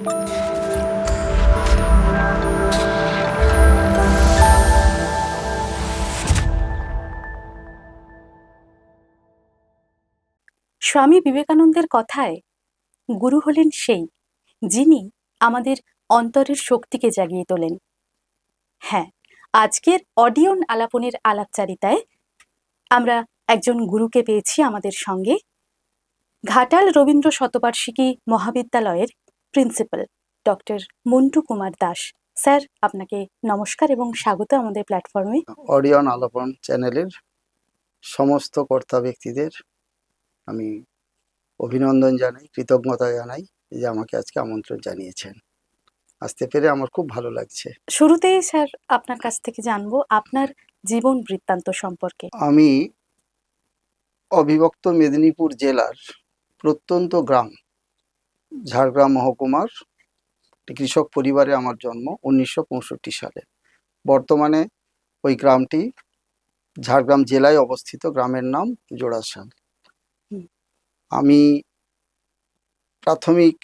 স্বামী বিবেকানন্দের কথায় গুরু হলেন সেই যিনি আমাদের অন্তরের শক্তিকে জাগিয়ে তোলেন। হ্যাঁ, আজকের অডিয়ন আলাপনের আলাপচারিতায় আমরা একজন গুরুকে পেয়েছি আমাদের সঙ্গে, ঘাটাল রবীন্দ্র শতবার্ষিকী মহাবিদ্যালয়ের principal doctor Montu Kumar Das. Sir, আপনাকে নমস্কার এবং স্বাগত আমাদের প্ল্যাটফর্মে। অডিয়ন আলাপন চ্যানেলের সমস্ত কর্তা ব্যক্তিদের আমি অভিনন্দন জানাই, কৃতজ্ঞতা জানাই যে আমাকে আজকে আমন্ত্রণ জানিয়েছেন। আসতে পেরে আমার খুব ভালো লাগছে। শুরুতেই স্যার আপনার কাছ থেকে জানবো আপনার জীবন বৃত্তান্ত সম্পর্কে। আমি অবিভক্ত মেদিনীপুর জেলার প্রত্যন্ত গ্রাম ঝাড়গ্রাম মহকুমার কৃষক পরিবারে আমার জন্ম 1965 সালে। বর্তমানে ওই গ্রামটি ঝাড়গ্রাম জেলায় অবস্থিত, গ্রামের নাম জোড়াসাল। আমি প্রাথমিক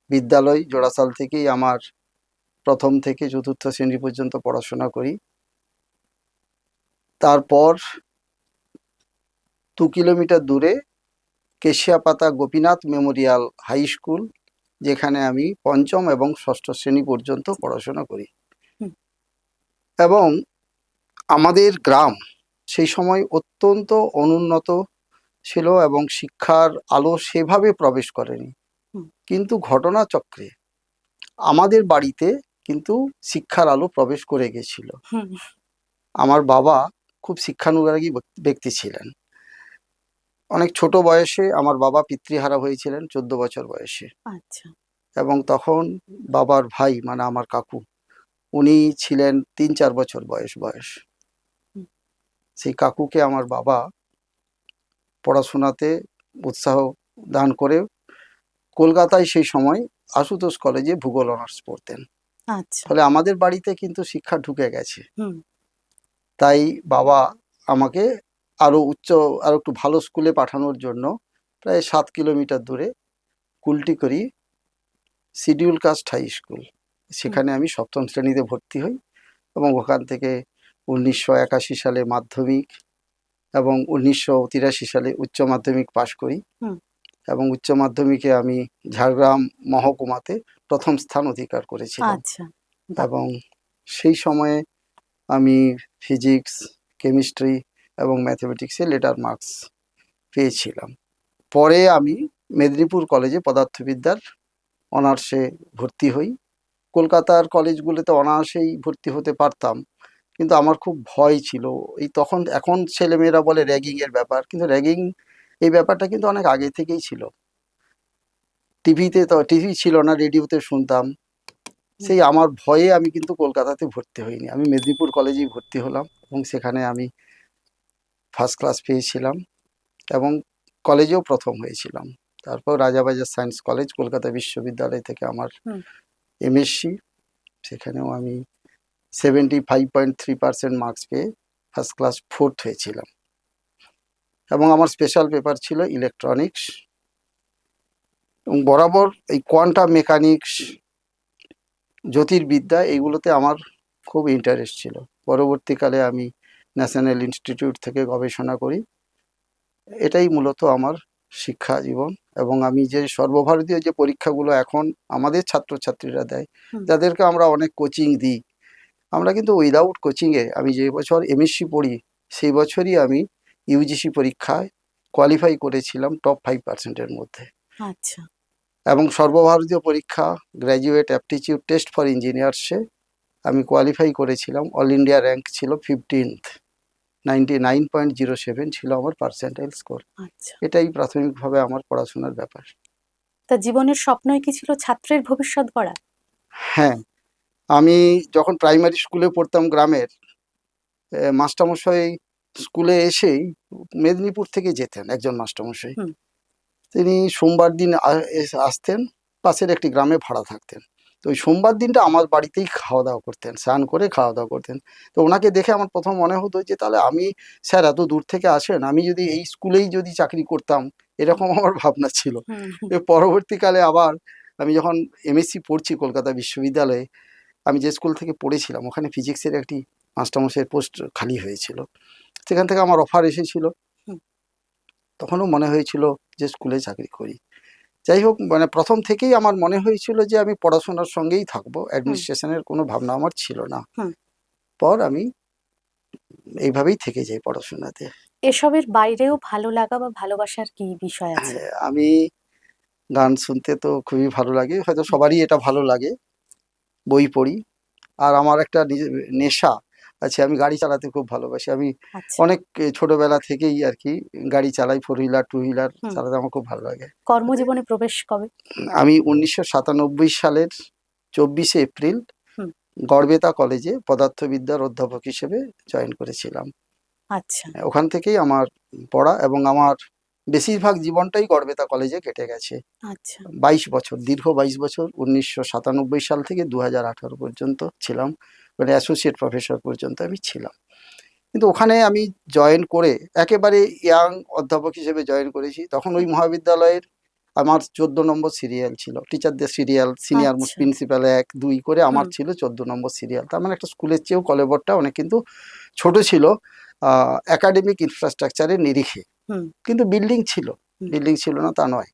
বিদ্যালয় জোড়াসাল থেকেই আমার প্রথম থেকে চতুর্থ শ্রেণী পর্যন্ত পড়াশোনা করি। তারপর 2 কিলোমিটার দূরে Keshiapata Gopinath memorial high school, যেখানে আমি পঞ্চম এবং ষষ্ঠ শ্রেণী পর্যন্ত পড়াশোনা করি। এবং আমাদের গ্রাম সেই সময় অত্যন্ত অনুন্নত ছিল এবং শিক্ষার আলো সেভাবে প্রবেশ করেনি, কিন্তু ঘটনাচক্রে আমাদের বাড়িতে কিন্তু শিক্ষার আলো প্রবেশ করে গেছিল। আমার বাবা খুব শিক্ষানুরাগী ব্যক্তি ছিলেন। অনেক ছোট বয়সে আমার বাবা পিতৃহারা হয়েছিলেন, 14 বছর বয়সে। আচ্ছা। এবং তখন বাবার ভাই মানে আমার কাকু, উনি ছিলেন 3-4 বছর বয়স। সেই কাকুকে আমার বাবা পড়াশোনাতে উৎসাহ দান করে কলকাতায় সেই সময় আশুতোষ কলেজে ভূগোল অনার্স পড়তেন। ফলে আমাদের বাড়িতে কিন্তু শিক্ষা ঢুকে গেছে। তাই বাবা আমাকে আরো একটু ভালো স্কুলে পাঠানোর জন্য প্রায় 7 কিলোমিটার দূরে কুলটিকরি শিডিউল কাস্ট হাই স্কুল, সেখানে আমি 7ম শ্রেণীতে ভর্তি হই এবং ওখান থেকে 1981 সালে মাধ্যমিক এবং 1983 সালে উচ্চ মাধ্যমিক পাশ করি। এবং উচ্চ মাধ্যমিকে আমি ঝাড়গ্রাম মহকুমাতে প্রথম স্থান অধিকার করেছিলাম। এবং সেই সময়ে আমি ফিজিক্স, কেমিস্ট্রি এবং ম্যাথমেটিক্সে লেটার মার্কস পেয়েছিলাম। পরে আমি মেদিনীপুর কলেজে পদার্থবিদ্যার অনার্সে ভর্তি হই। কলকাতার কলেজগুলোতে অনার্সেই ভর্তি হতে পারতাম, কিন্তু আমার খুব ভয় ছিল। এখন ছেলেমেয়েরা বলে র্যাগিংয়ের ব্যাপার, কিন্তু র্যাগিং এই ব্যাপারটা কিন্তু অনেক আগে থেকেই ছিল। টিভি ছিল না, রেডিওতে শুনতাম। সেই আমার ভয়ে আমি কিন্তু কলকাতাতে ভর্তি হইনি, আমি মেদিনীপুর কলেজেই ভর্তি হলাম এবং সেখানে আমি ফার্স্ট ক্লাস পেয়েছিলাম এবং কলেজেও প্রথম হয়েছিলাম। তারপর রাজাবাজার সায়েন্স কলেজ কলকাতা বিশ্ববিদ্যালয় থেকে আমার এমএসসি, সেখানেও আমি 75.3% মার্কস পেয়ে ফার্স্ট ক্লাস 4th হয়েছিলাম। এবং আমার স্পেশাল পেপার ছিল ইলেকট্রনিক্স। এবং বরাবর এই কোয়ান্টাম মেকানিক্স, জ্যোতির্বিদ্যা, এইগুলোতে আমার খুব ইন্টারেস্ট ছিল। পরবর্তীকালে আমি ন্যাশনাল ইনস্টিটিউট থেকে গবেষণা করি। এটাই মূলত আমার শিক্ষা জীবন। এবং আমি যে সর্বভারতীয় যে পরীক্ষাগুলো এখন আমাদের ছাত্রছাত্রীরা দেয়, যাদেরকে আমরা অনেক কোচিং দিই, আমরা কিন্তু উইদাউট কোচিংয়ে, আমি যে বছর এমএসসি পড়ি সেই বছরই আমি ইউজিসি পরীক্ষায় কোয়ালিফাই করেছিলাম টপ 5%-এর মধ্যে। আচ্ছা। এবং সর্বভারতীয় পরীক্ষা গ্র্যাজুয়েট অ্যাপটিটিউড টেস্ট ফর ইঞ্জিনিয়ার্সে আমি কোয়ালিফাই করেছিলাম। অল ইন্ডিয়া র্যাঙ্ক ছিল 15th, 99.07 ছিল আমার পার্সেন্টাইল স্কোর। এটাই প্রাথমিকভাবে আমার পড়াশোনার ব্যাপার। তা জীবনের স্বপ্নই কি ছিল ছাত্রের ভবিষ্যৎ গড়া? হ্যাঁ, আমি যখন প্রাইমারি স্কুলে পড়তাম গ্রামের, মাস্টারমশাই স্কুলে এসেই মেদিনীপুর থেকে যেতেন একজন মাস্টারমশাই। তিনি সোমবার দিন আসতেন, পাশের একটি গ্রামে ভাড়া থাকতেন। তো ওই সোমবার দিনটা আমার বাড়িতেই খাওয়া দাওয়া করতেন, স্নান করে খাওয়া দাওয়া করতেন। তো ওনাকে দেখে আমার প্রথম মনে হতো যে তাহলে আমি, স্যার এত দূর থেকে আসেন, আমি যদি এই স্কুলেই যদি চাকরি করতাম, এরকম আমার ভাবনা ছিল। পরবর্তীকালে আবার আমি যখন এমএসসি পড়ছি কলকাতা বিশ্ববিদ্যালয়ে, আমি যে স্কুল থেকে পড়েছিলাম ওখানে ফিজিক্সের একটি মাস্টারমশাইয়ের পোস্ট খালি হয়েছিল, সেখান থেকে আমার অফার এসেছিল। তখনও মনে হয়েছিল যে স্কুলে চাকরি করি। যাই হোক, মানে প্রথম থেকেই আমার মনে হয়েছিল যে আমি পড়াশোনার সঙ্গেই থাকবো, অ্যাডমিনিস্ট্রেশনের কোনো ভাবনা আমার ছিল না। পর আমি এইভাবেই থেকে যাই পড়াশোনাতে। এসবের বাইরেও ভালো লাগা বা ভালোবাসার কি বিষয় আছে? আমি গান শুনতে তো খুবই ভালো লাগে, হয়তো সবারই এটা ভালো লাগে। বই পড়ি, আর আমার একটা নেশা আছে, আমি গাড়ি চালাতে খুব ভালোবাসি। আমি অনেক ছোটবেলা থেকেই আর কি গাড়ি চালাই, 4 হুইলার 2 হুইলার চালাতে আমার খুব ভালো লাগে। কর্মজীবনে প্রবেশ কবে? আমি 1997 সালের 24শে এপ্রিল গড়বেতা কলেজে পদার্থবিদ্যার অধ্যাপক হিসেবে জয়েন করেছিলাম। আচ্ছা। ওখান থেকেই আমার পড়া, এবং আমার বেশিরভাগ জীবনটাই গড়বেতা কলেজে কেটে গেছে। আচ্ছা। 22 বছর, দীর্ঘ 22 বছর, 1997 সাল থেকে 2018 পর্যন্ত ছিলাম, মানে অ্যাসোসিয়েট প্রফেসর পর্যন্ত আমি ছিলাম। কিন্তু ওখানে আমি জয়েন করে একেবারে ইয়াং অধ্যাপক হিসেবে জয়েন করেছি। তখন ওই মহাবিদ্যালয়ের আমার 14 নম্বর সিরিয়াল ছিল, টিচারদের সিরিয়াল, সিনিয়র মোস্ট প্রিন্সিপাল 1 2 করে আমার ছিল 14 নম্বর সিরিয়াল। তার মানে একটা স্কুলের চেয়েও কলেবরটা অনেক কিন্তু ছোট ছিল একাডেমিক ইনফ্রাস্ট্রাকচারের নিরিখে। কিন্তু বিল্ডিং ছিল না তা নয়।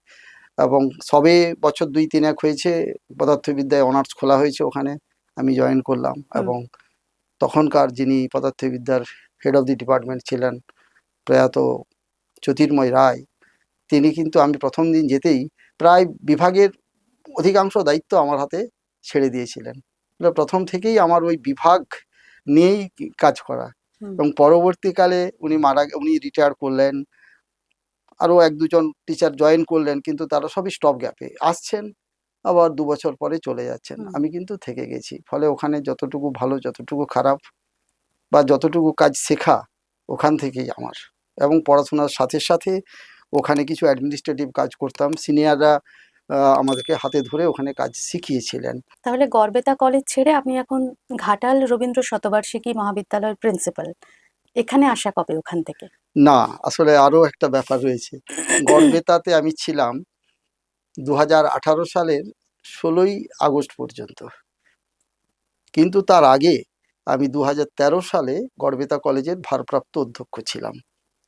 এবং সবে বছর 2-3 হয়েছে পদার্থবিদ্যায় অনার্স খোলা হয়েছে, ওখানে আমি জয়েন করলাম। এবং তখনকার যিনি পদার্থবিদ্যার হেড অফ দি ডিপার্টমেন্ট ছিলেন প্রয়াত জ্যোতির্ময় রায়, তিনি কিন্তু আমি প্রথম দিন যেতেই প্রায় বিভাগের অধিকাংশ দায়িত্ব আমার হাতে ছেড়ে দিয়েছিলেন। প্রথম থেকেই আমার ওই বিভাগ নিয়েই কাজ করা। এবং পরবর্তীকালে উনি রিটায়ার করলেন, আরও 1-2 জন টিচার জয়েন করলেন, কিন্তু তারা সবই স্টপ গ্যাপে আসছেন, আবার 2 বছর পরে চলে যাচ্ছেন। আমি কিন্তু থেকে গেছি। ফলে ওখানে যতটুকু ভালো, যতটুকু খারাপ, বা যতটুকু কাজ শেখা ওখান থেকেই আমার। এবং পড়াশোনার সাথে সাথে ওখানে কিছু অ্যাডমিনিস্ট্রেটিভ কাজ করতাম, সিনিয়ররা আমাদেরকে হাতে ধরে ওখানে কাজ শিখিয়েছিলেন। তাহলে গড়বেতা কলেজ ছেড়ে আপনি এখন ঘাটাল রবীন্দ্র শতবার্ষিকী মহাবিদ্যালয়ের প্রিন্সিপাল। এখানে আসা কবে ওখান থেকে? না, আসলে আরো একটা ব্যাপার রয়েছে। গড়বেতাতে আমি ছিলাম 2018 সালের 16ই আগস্ট পর্যন্ত, কিন্তু তার আগে আমি 2013 সালে গড়বেতা কলেজের ভারপ্রাপ্ত অধ্যক্ষ ছিলাম,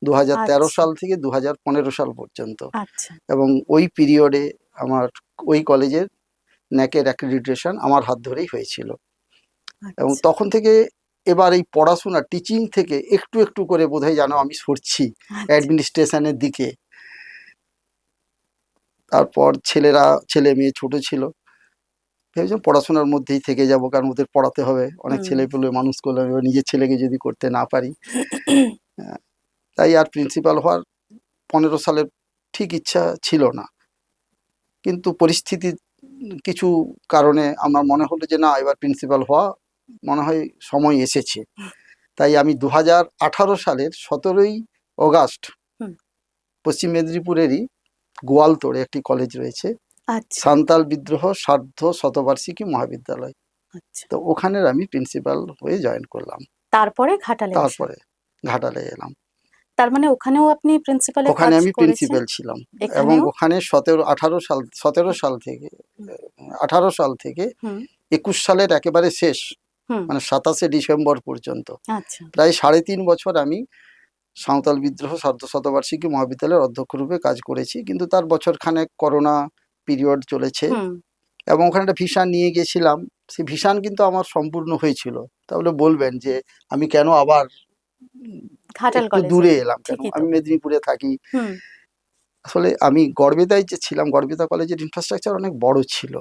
2013 সাল থেকে 2015 সাল পর্যন্ত। এবং ওই পিরিয়ডে আমার ওই কলেজের ন্যাকের অ্যাক্রিডিটেশন আমার হাত ধরেই হয়েছিল। এবং তখন থেকে এবার এই পড়াশোনা টিচিং থেকে একটু একটু করে বোধহয় যেন আমি সরছি অ্যাডমিনিস্ট্রেশনের দিকে। তারপর ছেলে মেয়ে ছোট ছিল, ভেবেছিলাম পড়াশোনার মধ্যেই থেকে যাব, কারণ ওদের পড়াতে হবে, অনেক ছেলে পেলে মানুষ করলাম, এবার নিজের ছেলেকে যদি করতে না পারি। তাই আর প্রিন্সিপাল হওয়ার 15 সালের ঠিক ইচ্ছা ছিল না, কিন্তু পরিস্থিতির কিছু কারণে আমার মনে হলো যে না, এবার প্রিন্সিপাল হওয়া মনে হয় সময় এসেছে। তাই আমি 2018 সালের 17ই অগাস্ট পশ্চিম মেদিনীপুরেরই গোয়ালতোড়ে একটি কলেজ রয়েছে, সান্তাল বিদ্রোহ সার্ধ শতবার্ষিকী মহাবিদ্যালয়, তো ওখানের আমি প্রিন্সিপাল হয়ে জয়েন করলাম। তারপরে ঘাটালে এলাম। তার মানে ওখানেও আপনি প্রিন্সিপাল? ওখানে আমি প্রিন্সিপাল ছিলাম, এবং ওখানে 18 সাল থেকে 21 সালের একেবারে শেষ, মানে 27শে ডিসেম্বর পর্যন্ত প্রায় 3.5 বছর আমি সাঁওতাল বিদ্রোহ সার্ধ শতবার্ষিকী মহাবিদ্যালয়ের অধ্যক্ষ রূপে কাজ করেছি। কিন্তু তার বছরখানেক করোনা পিরিয়ড চলেছে, এবং ওখানে একটা ভিশন নিয়ে গেছিলাম, সেই ভিশন কিন্তু আমার সম্পূর্ণ হয়েছিল। তাহলে বলবেন যে আমি কেন আবার একটু দূরে এলাম, কেন? আমি মেদিনীপুরে থাকি। আসলে আমি গড়বেতায় যে ছিলাম, গড়বেতা কলেজের ইনফ্রাস্ট্রাকচার অনেক বড় ছিল।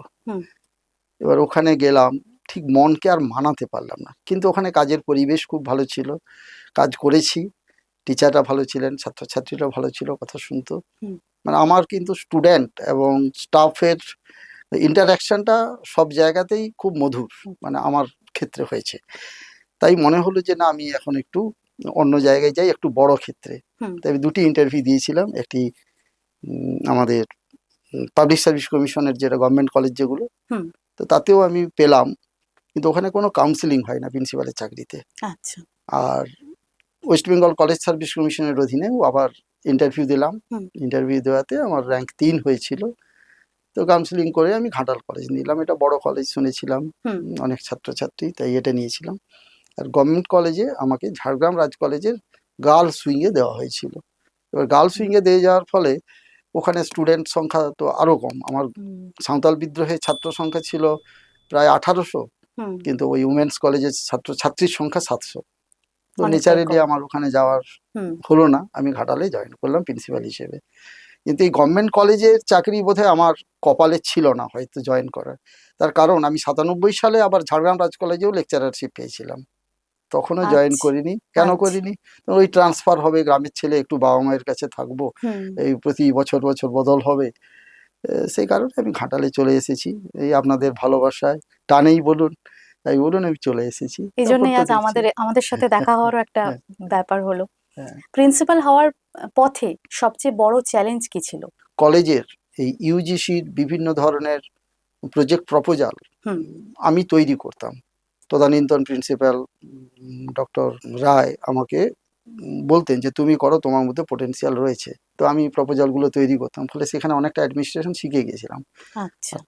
এবার ওখানে গেলাম, ঠিক মনকে আর মানাতে পারলাম না, কিন্তু ওখানে কাজের পরিবেশ খুব ভালো ছিল, কাজ করেছি, টিচাররা ভালো ছিলেন, ছাত্রছাত্রীরা ভালো ছিল, কথা শুনতো। মানে আমার কিন্তু স্টুডেন্ট এবং স্টাফের ইন্টারাকশনটা সব জায়গাতেই খুব মধুর, মানে আমার ক্ষেত্রে হয়েছে। তাই মনে হলো যে না, আমি এখন একটু অন্য জায়গায় যাই, একটু বড় ক্ষেত্রে। তাই আমি 2টি ইন্টারভিউ দিয়েছিলাম, একটি আমাদের পাবলিক সার্ভিস কমিশনের, যেটা গভর্নমেন্ট কলেজ যেগুলো, তো তাতেও আমি পেলাম, কিন্তু ওখানে কোনো কাউন্সিলিং হয় না প্রিন্সিপালের চাকরিতে। আর ওয়েস্ট বেঙ্গল কলেজ সার্ভিস কমিশনের অধীনেও আবার ইন্টারভিউ দিলাম, ইন্টারভিউ দেওয়াতে আমার র্যাঙ্ক 3 হয়েছিল, তো কাউন্সিলিং করে আমি ঘাটাল কলেজ নিলাম। এটা বড় কলেজ শুনেছিলাম, অনেক ছাত্রছাত্রী, তাই এটা নিয়েছিলাম। আর গভর্নমেন্ট কলেজে আমাকে ঝাড়গ্রাম রাজ কলেজের গার্লস উইংয়ে দেওয়া হয়েছিল। এবার গার্লস উইংয়ে দিয়ে যাওয়ার ফলে ওখানে স্টুডেন্ট সংখ্যা তো আরো কম। আমার সাঁওতাল বিদ্রোহের ছাত্র সংখ্যা ছিল প্রায় 1800, কিন্তু ওই উমেন্স কলেজের ছাত্রছাত্রীর সংখ্যা 700। তো নেচারালি আমার ওখানে যাওয়ার হলো না, আমি ঘাটালে জয়েন করলাম প্রিন্সিপাল হিসেবে। কিন্তু এই গভর্নমেন্ট কলেজের চাকরি বোধহয় আমার কপালে ছিল না হয়তো জয়েন করার। তার কারণ আমি 97 সালে আবার ঝাড়গ্রাম রাজ কলেজেও লেকচারারশিপ পেয়েছিলাম, তখনও জয়েন করিনি। কেন করিনি? ওই ট্রান্সফার হবে, গ্রামের ছেলে, একটু বাবা মায়ের কাছে থাকবো, এই প্রতি বছর বছর বদল হবে, সেই কারণে আমি ঘাটালে চলে এসেছি। এই আপনাদের ভালোবাসায়, টানেই বলুন, তাই বলুন, আমি চলে এসেছি। এই জন্যই আজ আমাদের সাথে দেখা হওয়ারও একটা ব্যাপার হলো। প্রিন্সিপাল হওয়ার পথে সবচেয়ে বড় চ্যালেঞ্জ কি ছিল? কলেজের এই ইউজিসির বিভিন্ন ধরনের প্রজেক্ট প্রপোজাল আমি তৈরি করতাম। তদানীন্তন প্রিন্সিপাল ডক্টর রায় আমাকে বলতেন যে তুমি করো, তোমার মধ্যে পোটেনশিয়াল রয়েছে। তো আমি প্রপোজালগুলো তৈরি করতাম, ফলে সেখানে অনেকটা অ্যাডমিনিস্ট্রেশন শিখে গিয়েছিলাম।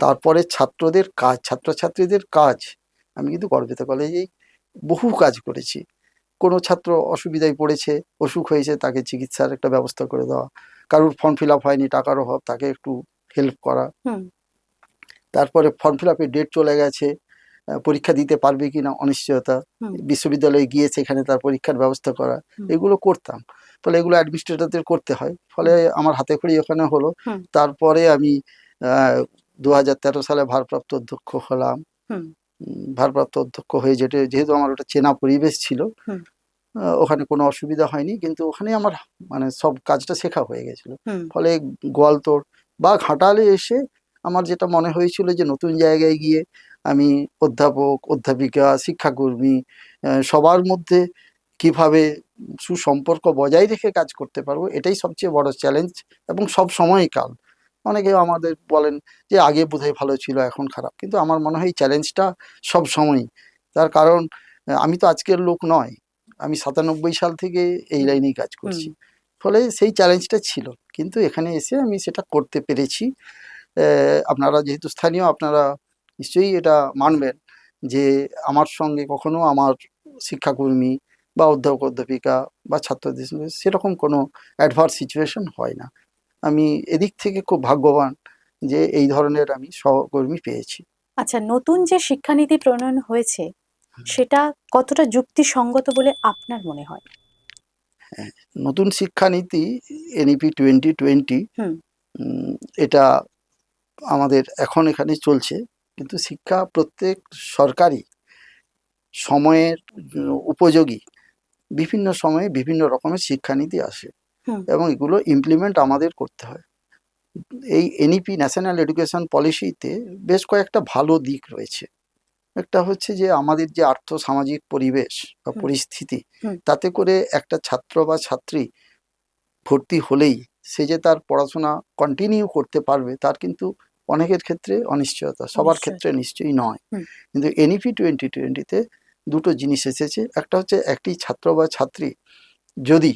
তারপরে ছাত্রদের কাজ, ছাত্রছাত্রীদের কাজ, আমি কিন্তু গর্বিত কলেজেই বহু কাজ করেছি। কোনো ছাত্র অসুবিধায় পড়েছে, অসুখ হয়েছে, তাকে চিকিৎসার একটা ব্যবস্থা করে দেওয়া, কারোর ফর্ম ফিল আপ হয়নি, টাকার অভাব, তাকে একটু হেল্প করা। তারপরে ফর্ম ফিল আপের ডেট চলে গেছে, পরীক্ষা দিতে পারবে কিনা অনিশ্চয়তা, বিশ্ববিদ্যালয়ে গিয়ে সেখানে তার পরীক্ষার ব্যবস্থা করা, এগুলো করতাম। ফলে এগুলো অ্যাডমিনিস্ট্রেটরদের করতে হয়, ফলে আমার হাতে খড়ি ওখানে হলো। তারপরে আমি 2013 সালে ভারপ্রাপ্ত অধ্যক্ষ হলাম। ভারপ্রাপ্ত অধ্যক্ষ হয়ে যেহেতু আমার ওটা চেনা পরিবেশ ছিল, ওখানে কোনো অসুবিধা হয়নি, কিন্তু ওখানে আমার মানে সব কাজটা শেখা হয়ে গেছিল। ফলে গোয়ালতোড় বা ঘাটালে এসে আমার যেটা মনে হয়েছিল যে নতুন জায়গায় গিয়ে আমি অধ্যাপক, অধ্যাপিকা, শিক্ষাকর্মী সবার মধ্যে কিভাবে সুসম্পর্ক বজায় রেখে কাজ করতে পারবো, এটাই সবচেয়ে বড় চ্যালেঞ্জ। এবং সব সময়কাল অনেকে আমাদের বলেন যে আগে বোধহয় ভালো ছিল, এখন খারাপ, কিন্তু আমার মনে হয় এই চ্যালেঞ্জটা সব সময়ই। তার কারণ আমি তো আজকের লোক নয়, আমি 97 সাল থেকে এই লাইনেই কাজ করছি, ফলে সেই চ্যালেঞ্জটা ছিল। কিন্তু এখানে এসে আমি সেটা করতে পেরেছি। আপনারা যেহেতু স্থানীয়, আপনারা নিশ্চয়ই এটা মানবেন যে আমার সঙ্গে কখনো আমার শিক্ষাকর্মী বা অধ্যাপক, অধ্যাপিকা বা ছাত্রদের সঙ্গে সেরকম কোনো অ্যাডভার্স সিচুয়েশন হয় না। আমি এদিক থেকে খুব ভাগ্যবান যে এই ধরনের আমি সহকর্মী পেয়েছি। আচ্ছা, নতুন যে শিক্ষানীতি প্রণয়ন হয়েছে সেটা কতটা যুক্তিসঙ্গত বলে আপনার মনে হয়? নতুন শিক্ষানীতি এনইপি 2020, এটা আমাদের এখন এখানে চলছে, কিন্তু শিক্ষা প্রত্যেক সরকারি সময়ের উপযোগী বিভিন্ন সময়ে বিভিন্ন রকমের শিক্ষানীতি আসে এবং এগুলো ইমপ্লিমেন্ট আমাদের করতে হয়। এই এনইপি ন্যাশনাল এডুকেশন পলিসিতে বেশ কয়েকটা ভালো দিক রয়েছে। একটা হচ্ছে যে আমাদের যে আর্থ সামাজিক পরিবেশ বা পরিস্থিতি, তাতে করে একটা ছাত্র বা ছাত্রী ভর্তি হলেই সে যে তার পড়াশোনা কন্টিনিউ করতে পারবে, তার কিন্তু অনেকের ক্ষেত্রে অনিশ্চয়তা, সবার ক্ষেত্রে নিশ্চয়ই নয়। কিন্তু এনইপি 2020-তে দুটো জিনিস এসেছে। একটা হচ্ছে একটি ছাত্র বা ছাত্রী যদি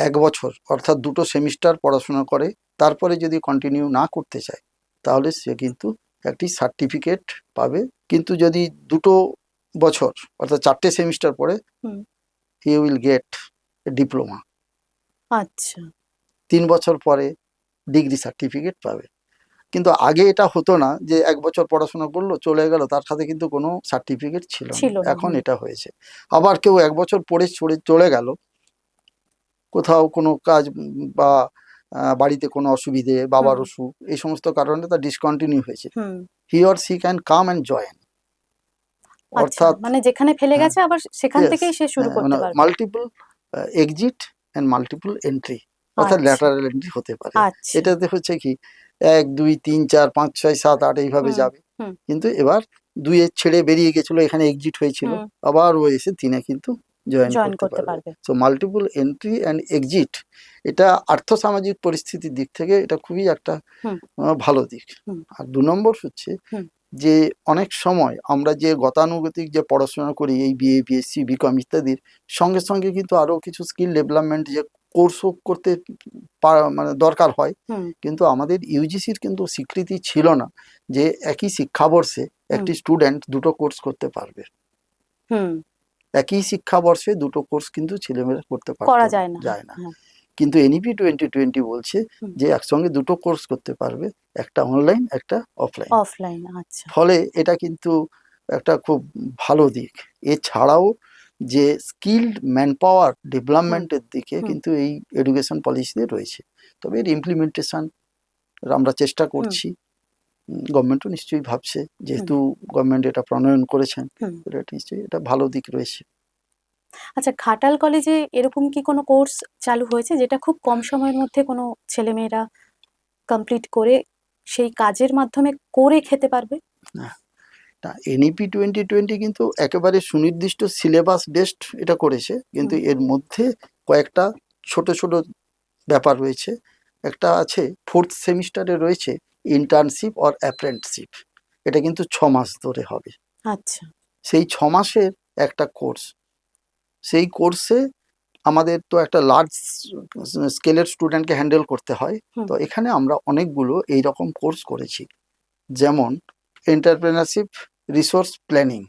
1 বছর অর্থাৎ 2টো সেমিস্টার পড়াশোনা করে, তারপরে যদি কন্টিনিউ না করতে চায়, তাহলে সে কিন্তু একটি সার্টিফিকেট পাবে। কিন্তু যদি 2টো বছর অর্থাৎ 4টে সেমিস্টার পড়ে, হি উইল গেট ডিপ্লোমা। আচ্ছা, 3 বছর পরে ডিগ্রি সার্টিফিকেট পাবে। কিন্তু আগে এটা হতো না যে 1 বছর পড়াশোনা করলো, চলে গেল, তার সাথে কিন্তু কোনো সার্টিফিকেট ছিল না। এখন এটা হয়েছে। আবার কেউ 1 বছর পড়ে চলে গেল, কোথাও কোনো কাজ বা বাড়িতে কোনো অসুবিধে, বাবার অসুখ, এই সমস্ত কারণে তা ডিসকন্টিনিউ হয়েছে, he or she can come and join. অর্থাৎ মানে যেখানে ফেলে গেছে আবার সেখান থেকেই সে শুরু করতে পারবে। Multiple exit and multiple entry, অর্থাৎ ল্যাটারাল এন্ট্রি হতে পারে। এটাতে হচ্ছে কি 1 2 3 4 5 6 7 8 এইভাবে যাবে। কিন্তু এবার 2 ছেড়ে বেরিয়ে গেছিল, এখানে এক্সিট হয়েছিল, আবার ও এসে 3 কিন্তু জয়েন করতে পারবে। So multiple entry and exit, এটা আর্থসামাজিক পরিস্থিতির দিক থেকে এটা খুবই একটা ভালো দিক। আর 2 নম্বর হচ্ছে যে অনেক সময় আমরা যে গতানুগতিক যে পড়াশোনা করি, এই বিএ, বিএসসি, বিকম ইত্যাদির সঙ্গে সঙ্গে কিন্তু আরও কিছু স্কিল ডেভেলপমেন্ট যে কোর্সও করতে মানে দরকার হয়, কিন্তু আমাদের ইউজিসির কিন্তু স্বীকৃতি ছিল না যে একই শিক্ষাবর্ষে একটি স্টুডেন্ট দুটো কোর্স করতে পারবে। একই শিক্ষাবর্ষে দুটো কোর্স কিন্তু ছেলেমেয়েরা করতে পারতো যায় না। কিন্তু এনইপি 2020 বলছে যে একসঙ্গে দুটো কোর্স করতে পারবে, একটা অনলাইন একটা অফলাইন। ফলে এটা কিন্তু একটা খুব ভালো দিক। এছাড়াও যে স্কিলড ম্যান পাওয়ার ডেভেলপমেন্টের দিকে কিন্তু এই এডুকেশন পলিসিতে রয়েছে। তবে এর ইমপ্লিমেন্টেশন আমরা চেষ্টা করছি, গভর্নমেন্টও নিশ্চয়ই ভাবছে, যেহেতু গভর্নমেন্ট এটা প্রণয়ন করেছেন, নিশ্চয়ই এটা ভালো দিক রয়েছে। আচ্ছা, ঘাটাল কলেজে এরকম কি কোনো কোর্স চালু হয়েছে যেটা খুব কম সময়ের মধ্যে কোনো ছেলেমেয়েরা কমপ্লিট করে সেই কাজের মাধ্যমে করে খেতে পারবে? না, এনইপি 2020 কিন্তু একেবারে সুনির্দিষ্ট সিলেবাস বেসড এটা করেছে, কিন্তু এর মধ্যে কয়েকটা ছোট ছোট ব্যাপার রয়েছে। একটা আছে 4th সেমিস্টারে রয়েছে ইন্টার্নশিপ অর অ্যাপ্রেন্টিসশিপ, এটা কিন্তু 6 মাস ধরে হবে। আচ্ছা, সেই 6 মাসের একটা কোর্স, সেই কোর্সে আমাদের তো একটা লার্জ স্কেলের স্টুডেন্টকে হ্যান্ডেল করতে হয়। তো এখানে আমরা অনেকগুলো এইরকম কোর্স করেছি, যেমন entrepreneurship, resource planning,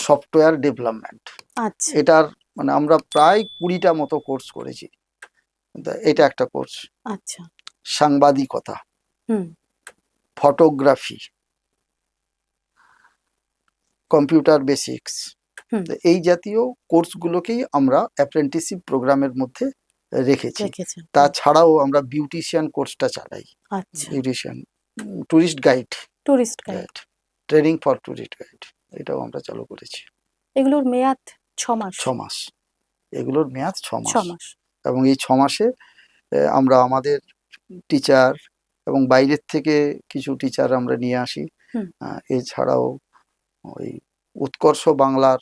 software development. আচ্ছা, এটার মানে আমরা প্রায় 20টা মতো কোর্স করেছি। এটা একটা কোর্স। আচ্ছা, সাংবাদিকতা, ফটোগ্রাফি, কম্পিউটার বেসিক্স, এই জাতীয় কোর্সগুলোকেই আমরা অ্যাপ্রেন্টিসশিপ প্রোগ্রামের মধ্যে রেখেছি। তাছাড়াও আমরা বিউটিশিয়ান কোর্সটা চালাই। Beautician, tourist guide, training for tourist guide, এটাও আমরা চালু করেছি। এগুলোর মেয়াদ 6 মাস। 6 মাস, এগুলোর মেয়াদ 6 মাস। এবং এই 6 মাসে আমরা আমাদের টিচার এবং বাইরের থেকে কিছু টিচার আমরা নিয়ে আসি। এছাড়াও ওই উৎকর্ষ বাংলার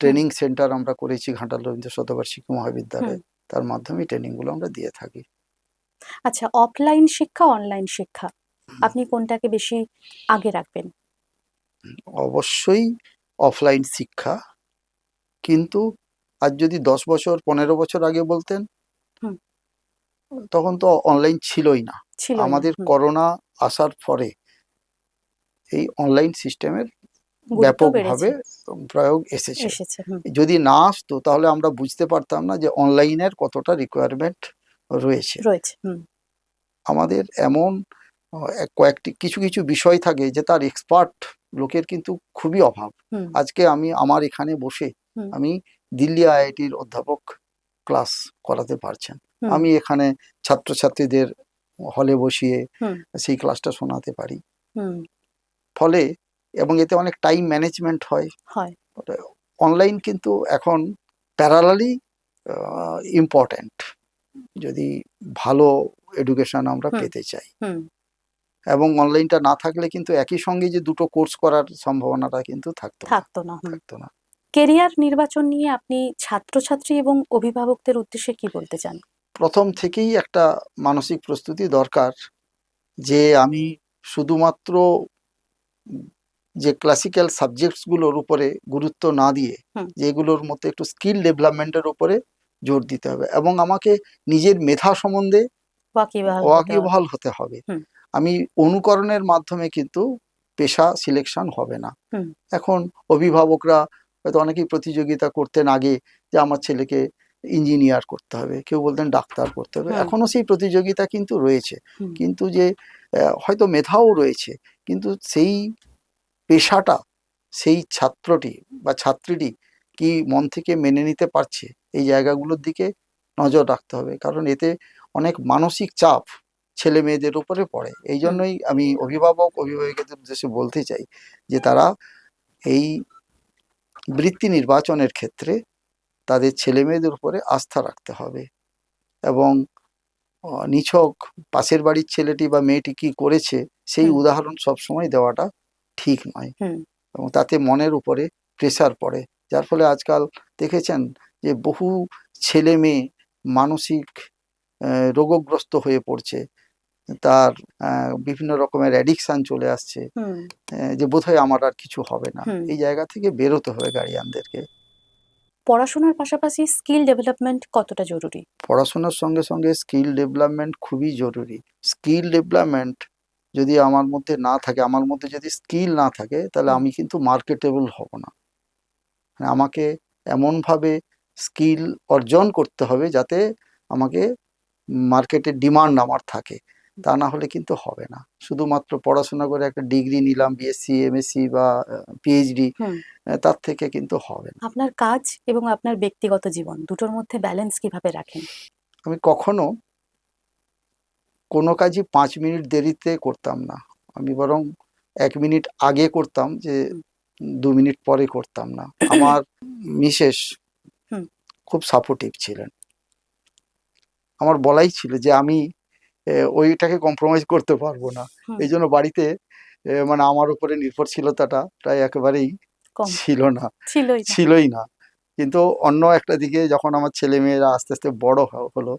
ট্রেনিং সেন্টার আমরা করেছি ঘাটাল রবীন্দ্র শতবার্ষিকী মহাবিদ্যালয়ে, তার মাধ্যমে ট্রেনিংগুলো আমরা দিয়ে থাকি। আচ্ছা, অফলাইন শিক্ষা অনলাইন শিক্ষা আপনি কোনটাকে বেশি আগে রাখবেন? অবশ্যই অফলাইন শিক্ষা, কিন্তু আজ যদি 10 বছর 15 বছর আগে বলতেন, তখন তো অনলাইন ছিলই না। আমাদের করোনা আসার পরে এই অনলাইন সিস্টেমের ব্যাপকভাবে প্রয়োগ এসেছে। যদি না আসতো তাহলে আমরা বুঝতে পারতাম না যে অনলাইনের কতটা রিকোয়ারমেন্ট রয়েছে। আমাদের এমন কয়েকটি কিছু কিছু বিষয় থাকে যে তার এক্সপার্ট লোকের কিন্তু খুবই অভাব। আজকে আমি আমার এখানে বসে আমি দিল্লি আইআইটির অধ্যাপক ক্লাস করাতে পারছেন, আমি এখানে ছাত্রছাত্রীদের হলে বসিয়ে সেই ক্লাসটা শোনাতে পারি। ফলে এবং এতে অনেক টাইম ম্যানেজমেন্ট হয়। অনলাইন কিন্তু এখন প্যারালালি ইম্পর্ট্যান্ট যদি ভালো এডুকেশন আমরা পেতে চাই। এবং অনলাইনটা না থাকলে কিন্তু একই সঙ্গে যে দুটো কোর্স করার সম্ভাবনাটা কিন্তু থাকতো না। কেরিয়ার নির্বাচন নিয়ে আপনি ছাত্রছাত্রী এবং অভিভাবকদের উদ্দেশ্যে কি বলতে চান? প্রথম থেকেই একটা মানসিক প্রস্তুতি দরকার যে আমি শুধুমাত্র যে ক্লাসিক্যাল সাবজেক্টসগুলোর উপরে গুরুত্ব না দিয়ে যেগুলোর মধ্যে একটু স্কিল ডেভেলপমেন্টের উপরে জোর দিতে হবে, এবং আমাকে নিজের মেধা সম্বন্ধে ওয়াকিবহাল হতে হবে। আমি অনুকরণের মাধ্যমে কিন্তু পেশা সিলেকশন হবে না। এখন অভিভাবকরা হয়তো অনেকেই প্রতিযোগিতা করতেন আগে যে আমার ছেলেকে ইঞ্জিনিয়ার করতে হবে, কেউ বলতেন ডাক্তার করতে হবে, এখনো সেই প্রতিযোগিতা কিন্তু রয়েছে। কিন্তু যে হয়তো মেধাও রয়েছে, কিন্তু সেই পেশাটা সেই ছাত্রটি বা ছাত্রীটি কি মন থেকে মেনে নিতে পারছে, এই জায়গাগুলোর দিকে নজর রাখতে হবে, কারণ এতে অনেক মানসিক চাপ ছেলে মেয়েদের উপরে পড়ে। এই জন্যই আমি অভিভাবকদের উদ্দেশ্যে বলতে চাই যে তারা এই বৃত্তি নির্বাচনের ক্ষেত্রে তাদের ছেলে মেয়েদের উপরে আস্থা রাখতে হবে, এবং নিছক পাশের বাড়ির ছেলেটি বা মেয়েটি কি করেছে সেই উদাহরণ সবসময় দেওয়াটা ঠিক নয়, এবং তাতে মনের উপরে প্রেসার পড়ে, যার ফলে আজকাল দেখেছেন যে বহু ছেলে মেয়ে মানসিক রোগগ্রস্ত হয়ে পড়ছে, তার বিভিন্ন রকমের অ্যাডিকশন চলে আসছে, যে বোধহয় আমার আর কিছু হবে না। এই জায়গা থেকে বেরোতে হবে গার্ডিয়ানদেরকে। পড়াশোনার পাশাপাশি স্কিল ডেভেলপমেন্ট কতটা জরুরি? পড়াশোনার সঙ্গে সঙ্গে স্কিল ডেভেলপমেন্ট খুবই জরুরি। স্কিল ডেভেলপমেন্ট যদি আমার মধ্যে না থাকে, আমার মধ্যে যদি স্কিল না থাকে, তাহলে আমি কিন্তু মার্কেটেবল হব না। মানে আমাকে এমনভাবে স্কিল অর্জন করতে হবে যাতে আমাকে মার্কেটের ডিমান্ড আমার থাকে, তা না হলে কিন্তু হবে না। শুধুমাত্র পড়াশোনা করে একটা ডিগ্রি নিলাম, বিএসসি, এমএসসি বা পিএইচডি, তার থেকে কিন্তু হবে না। আপনার কাজ এবং আপনার ব্যক্তিগত জীবন দুটোর মধ্যে ব্যালেন্স কিভাবে রাখেন? আমি কখনো কোনো কাজই 5 মিনিট দেরিতে করতাম না। আমি বরং 1 মিনিট আগে করতাম, যে 2 মিনিট পরে করতাম না। আমার মিসেস খুব সাপোর্টিভ ছিলেন। আমার বলাই ছিল যে আমি ওইটাকে কম্প্রোমাইজ করতে পারবো না। এই জন্য বাড়িতে মানে আমার উপরে নির্ভরশীলতাটা প্রায় একেবারেই ছিলই না। কিন্তু অন্য একটা দিকে যখন আমার ছেলেমেয়েরা আস্তে আস্তে বড় হলো,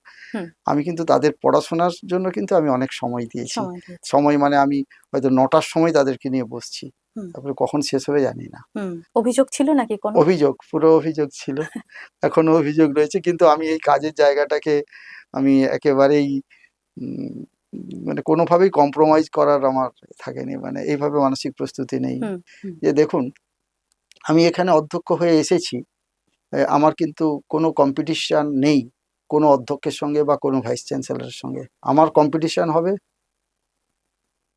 আমি কিন্তু তাদের পড়াশোনার জন্য কিন্তু আমি অনেক সময় দিয়েছি। সময় মানে আমি হয়তো 9টার সময় তাদেরকে নিয়ে বসছি, তারপরে কখন শেষ হবে জানি না। অভিযোগ ছিল নাকি কোনো? অভিযোগ, পুরো অভিযোগ ছিল। এখনো অভিযোগ রয়েছে, কিন্তু আমি এই কাজের জায়গাটাকে আমি একেবারেই মানে কোনোভাবেই কম্প্রোমাইজ করার আমার থাকেনি, মানে এইভাবে মানসিক প্রস্তুতি নেই। যে দেখুন, আমি এখানে অধ্যক্ষ হয়ে এসেছি, আমার কিন্তু কোনো কম্পিটিশন নেই কোনো অধ্যক্ষের সঙ্গে বা কোনো ভাইস চ্যান্সেলরের সঙ্গে। আমার কম্পিটিশন হবে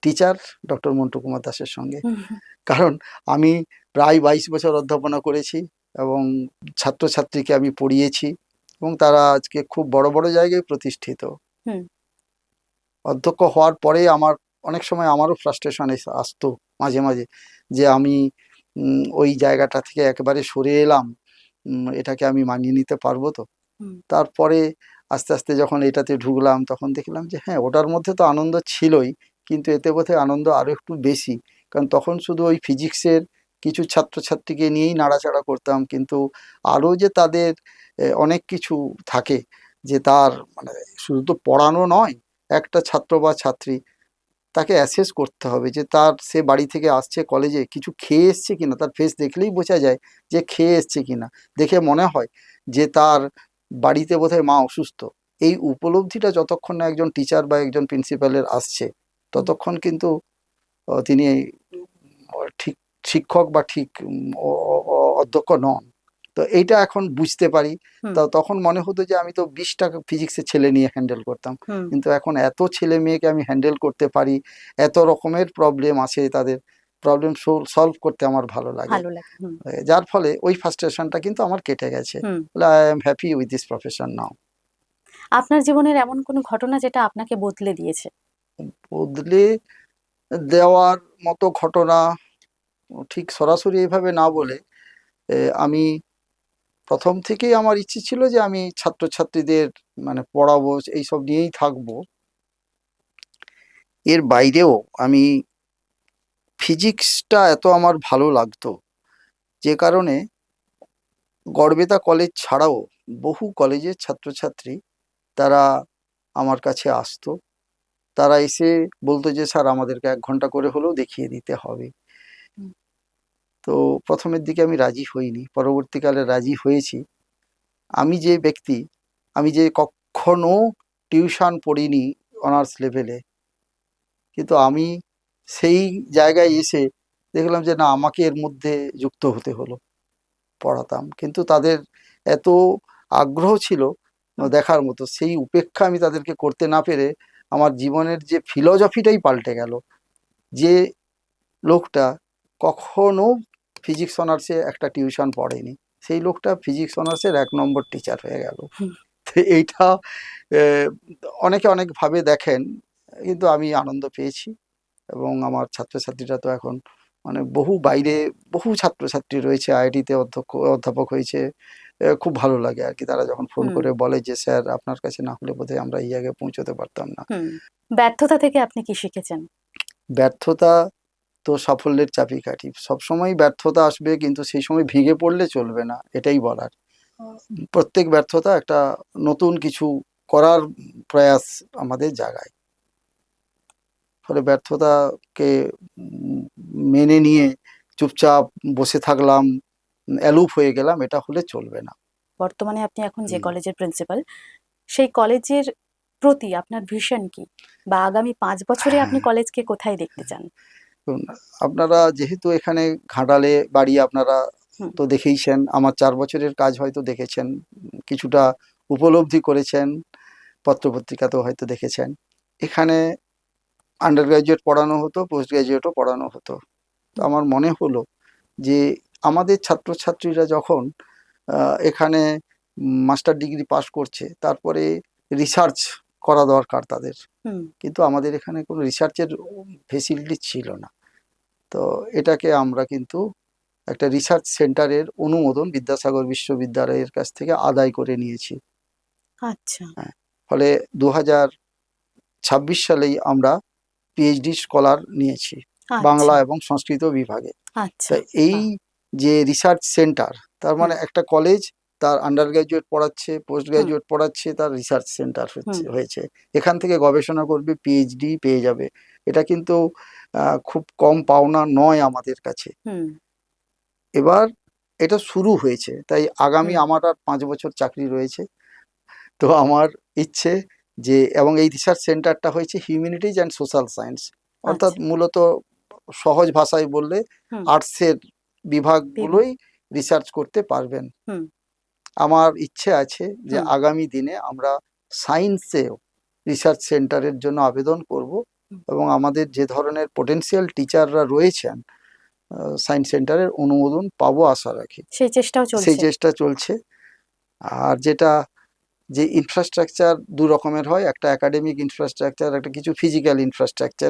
টিচার ডক্টর মন্টু কুমার দাসের সঙ্গে। কারণ আমি প্রায় 22 বছর অধ্যাপনা করেছি এবং ছাত্রছাত্রীকে আমি পড়িয়েছি, এবং তারা আজকে খুব বড় বড় জায়গায় প্রতিষ্ঠিত। অধ্যক্ষ হওয়ার পরে আমার অনেক সময় আমারও ফ্রাস্ট্রেশন আসতো মাঝে মাঝে, যে আমি ওই জায়গাটা থেকে একেবারে সরে এলাম, এটাকে আমি মানিয়ে নিতে পারবো তো? তারপরে আস্তে আস্তে যখন এটাতে ঢুকলাম, তখন দেখলাম যে হ্যাঁ, ওটার মধ্যে তো আনন্দ ছিলই, কিন্তু এতে বোধহয় আনন্দ আরও একটু বেশি। কারণ তখন শুধু ওই ফিজিক্সের কিছু ছাত্রছাত্রীকে নিয়েই নাড়াচাড়া করতাম, কিন্তু আরও যে তাদের অনেক কিছু থাকে, যে তার মানে শুধু তো পড়ানো নয়, একটা ছাত্র বা ছাত্রী তাকে অ্যাসেস করতে হবে যে সে বাড়ি থেকে আসছে কলেজে, কিছু খেয়ে এসছে কিনা, তার ফেস দেখলেই বোঝা যায় যে খেয়ে এসছে কিনা। দেখে মনে হয় যে তার বাড়িতে বোধহয় মা অসুস্থ। এই উপলব্ধিটা যতক্ষণ না একজন টিচার বা একজন প্রিন্সিপালের আসছে, ততক্ষণ কিন্তু তিনি ঠিক শিক্ষক বা ঠিক অধ্যক্ষ নন। তো এইটা এখন বুঝতে পারি। তখন মনে হতো যে আমি তো 20টা ফিজিক্সের ছেলে নিয়ে হ্যান্ডেল করতাম, কিন্তু এখন এত ছেলে মেয়েকে আমি হ্যান্ডেল করতে পারি, এত রকমের প্রবলেম আছে, তাদের প্রবলেম সলভ করতে আমার ভালো লাগে। যার ফলে ওই ফ্রাস্ট্রেশনটা কিন্তু আমার কেটে গেছে। I am happy with this profession now. আপনার জীবনের এমন কোনো ঘটনা যেটা আপনাকে বদলে দিয়েছে? বদলে দেওয়ার মতো ঘটনা ঠিক সরাসরি এভাবে না বলে, আমি প্রথম থেকেই আমার ইচ্ছে ছিল যে আমি ছাত্রছাত্রীদের মানে পড়াবো, এইসব নিয়েই থাকবো। এর বাইরেও আমি ফিজিক্সটা এত আমার ভালো লাগতো, যে কারণে গড়বেতা কলেজ ছাড়াও বহু কলেজের ছাত্রছাত্রী তারা আমার কাছে আসতো। তারা এসে বলতো যে স্যার, আমাদেরকে 1 ঘন্টা করে হলেও দেখিয়ে দিতে হবে। তো প্রথমের দিকে আমি রাজি হইনি, পরবর্তীকালে রাজি হয়েছি। আমি যে ব্যক্তি, আমি যে কখনো টিউশন পড়িনি অনার্স লেভেলে, কিন্তু আমি সেই জায়গায় এসে দেখলাম যে না, আমাকে এর মধ্যে যুক্ত হতে হলো। পড়াতাম, কিন্তু তাদের এত আগ্রহ ছিল দেখার মতো, সেই উপেক্ষা আমি তাদেরকে করতে না পেরে আমার জীবনের যে ফিলসফিটাই পাল্টে গেল। যে লোকটা কখনো ফিজিক্স অনার্সে একটা টিউশন পড়েনি, সেই লোকটা ফিজিক্স অনার্সের 1 নম্বর টিচার হয়ে গেল। তো এইটা অনেকে অনেকভাবে দেখেন, কিন্তু আমি আনন্দ পেয়েছি। এবং আমার ছাত্রছাত্রীরা তো এখন মানে বাইরে বহু ছাত্রছাত্রী রয়েছে, আইআইটিতে অধ্যাপক হয়েছে। খুব ভালো লাগে আর কি, তারা যখন ফোন করে বলে যে স্যার, আপনার কাছে না হলে বোধহয় আমরা এই জায়গায় পৌঁছতে পারতাম না। ব্যর্থতা থেকে আপনি কি শিখেছেন? ব্যর্থতা তো সাফল্যের চাবিকাঠি। সবসময় ব্যর্থতা আসবে, কিন্তু সেই সময় ভেঙে পড়লে চলবে না, এটাই বলার। প্রত্যেক ব্যর্থতা একটা নতুন কিছু করার প্রয়াস আমাদের জাগায়। ফলে ব্যর্থতাকে মেনে নিয়ে চুপচাপ বসে থাকলাম, অ্যালুপ হয়ে গেলাম, এটা হলে চলবে না। বর্তমানে আপনি এখন যে কলেজের প্রিন্সিপাল, সেই কলেজের প্রতি আপনার ভিশন কি, বা আগামী 5 বছরে আপনি কলেজকে কোথায় দেখতে চান? আপনারা যেহেতু এখানে ঘাটালে বাড়ি, আপনারা তো দেখেইছেন, আমার 4 বছরের কাজ হয়তো দেখেছেন, কিছুটা উপলব্ধি করেছেন, পত্রপত্রিকাতেও হয়তো দেখেছেন। এখানে আন্ডার গ্রাজুয়েট পড়ানো হতো, পোস্ট গ্রাজুয়েটও পড়ানো হতো। তো আমার মনে হলো যে আমাদের ছাত্রছাত্রীরা যখন এখানে মাস্টার ডিগ্রি পাশ করছে, তারপরে রিসার্চ করা দরকার তাদের, কিন্তু আমাদের এখানে কোনো রিসার্চের ফেসিলিটি ছিল না। তো এটাকে আমরা কিন্তু একটা রিসার্চ সেন্টারের অনুমোদন বিদ্যাসাগর বিশ্ববিদ্যালয়ের কাছ থেকে আদায় করে নিয়েছি। আচ্ছা। ফলে 2026 সালেই আমরা পিএইচডি স্কলার নিয়েছি বাংলা এবং সংস্কৃত বিভাগে। আচ্ছা। তা এই যে রিসার্চ সেন্টার, তার মানে একটা কলেজ তার আন্ডার গ্রাজুয়েট পড়াচ্ছে, পোস্ট গ্রাজুয়েট পড়াচ্ছে, তার রিসার্চ সেন্টার হয়েছে। এখান থেকে গবেষণা করবে, পিএইচডি পেয়ে যাবে। এটা কিন্তু খুব কম পাওনা নয় আমাদের কাছে। এবার এটা শুরু হয়েছে, তাই আগামী আমার আর 5 বছর চাকরি রয়েছে। তো আমার ইচ্ছে যে, এবং এই রিসার্চ সেন্টারটা হয়েছে হিউম্যানিটিজ অ্যান্ড সোশ্যাল সায়েন্স, অর্থাৎ মূলত সহজ ভাষায় বললে আর্টসের বিভাগগুলোই রিসার্চ করতে পারবেন। আমার ইচ্ছে আছে যে আগামী দিনে আমরা সায়েন্সেও রিসার্চ সেন্টারের জন্য আবেদন করব, এবং আমাদের যে ধরনের পোটেনশিয়াল টিচাররা রয়েছেন সায়েন্স সেন্টারের অনুমোদন পাবো আশা রাখি। সেই চেষ্টা চলছে। আর যেটা যে ইনফ্রাস্ট্রাকচার দু রকমের হয়, একটা একাডেমিক ইনফ্রাস্ট্রাকচার, একটা কিছু ফিজিক্যাল ইনফ্রাস্ট্রাকচার।